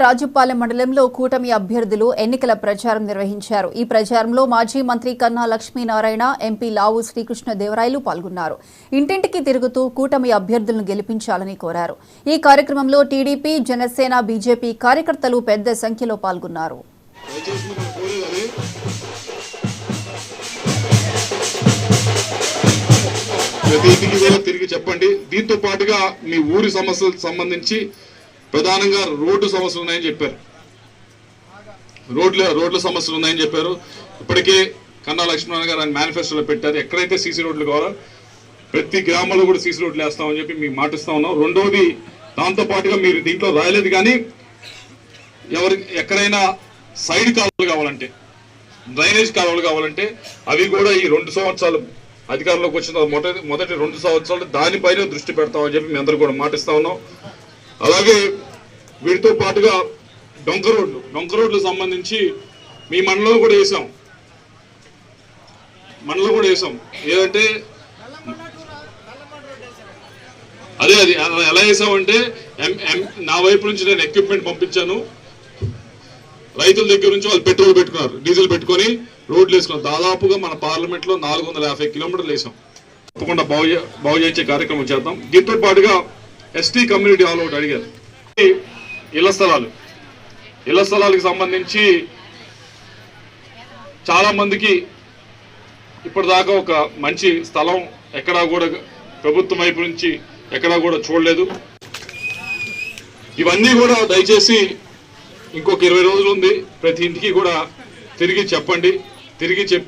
రాజుపాలెం మండలంలో కూటమి అభ్యర్థులు ఎన్నికల ప్రచారం నిర్వహించారు. ఈ ప్రచారంలో మాజీ మంత్రి కన్నా లక్ష్మీనారాయణ, ఎంపీ లావు శ్రీకృష్ణదేవరాయలు పాల్గొన్నారు. ఇంటింటికి తిరుగుతూ కూటమి అభ్యర్థులను గెలిపించాలని కోరారు. ఈ కార్యక్రమంలో టీడీపీ, జనసేన, బీజేపీ కార్యకర్తలు పెద్ద సంఖ్యలో పాల్గొన్నారు. ప్రతి ఇంటికి కూడా తిరిగి చెప్పండి. దీంతో పాటుగా మీ ఊరి సమస్యలకు సంబంధించి ప్రధానంగా రోడ్డు సమస్యలు ఉన్నాయని చెప్పారు. రోడ్ల సమస్యలు ఉన్నాయని చెప్పారు. ఇప్పటికే కన్నా లక్ష్మీనారాయణ గారు ఆయన మేనిఫెస్టోలో పెట్టారు. ఎక్కడైతే సీసీ రోడ్లు కావాలో ప్రతి గ్రామంలో కూడా సీసీ రోడ్లు వేస్తామని చెప్పి మీకు మాటిస్తా ఉన్నాం. రెండవది, దాంతో పాటుగా మీరు దీంట్లో రాయలేదు కానీ ఎక్కడైనా సైడ్ కాలువలు కావాలంటే, డ్రైనేజ్ కాలువలు కావాలంటే అవి కూడా ఈ 2 సంవత్సరాలు అధికారంలోకి వచ్చిన మొదటి 2 సంవత్సరాలు దానిపైన దృష్టి పెడతామని చెప్పి మీ అందరూ కూడా మాటిస్తా ఉన్నాం. అలాగే వీటితో పాటుగా డొంక రోడ్లు సంబంధించి మీ మండలంలో కూడా వేసాం. ఏదంటే అది ఎలా వేసామంటే నా వైపు నుంచి నేను ఎక్విప్మెంట్ పంపించాను. రైతుల దగ్గర నుంచి వాళ్ళు పెట్రోల్ పెట్టుకున్నారు, డీజిల్ పెట్టుకొని రోడ్లు వేసుకున్నారు. దాదాపుగా మన పార్లమెంట్ లో 450 కిలోమీటర్లు వేసాం. తప్పకుండా బాగు చేయించే కార్యక్రమం చేద్దాం. దీంతో పాటుగా ఎస్టీ కమ్యూనిటీ హాల్ ఒకటి అడిగారు. ఇళ్ల స్థలాలకు సంబంధించి చాలా మందికి ఇప్పటిదాకా ఒక మంచి స్థలం ఎక్కడా కూడా ప్రభుత్వం వైపు నుంచి ఎక్కడా కూడా చూడలేదు. ఇవన్నీ కూడా దయచేసి ఇంకొక 20 రోజులు ఉంది. ప్రతి ఇంటికి కూడా తిరిగి చెప్పండి. తిరిగి చెప్పి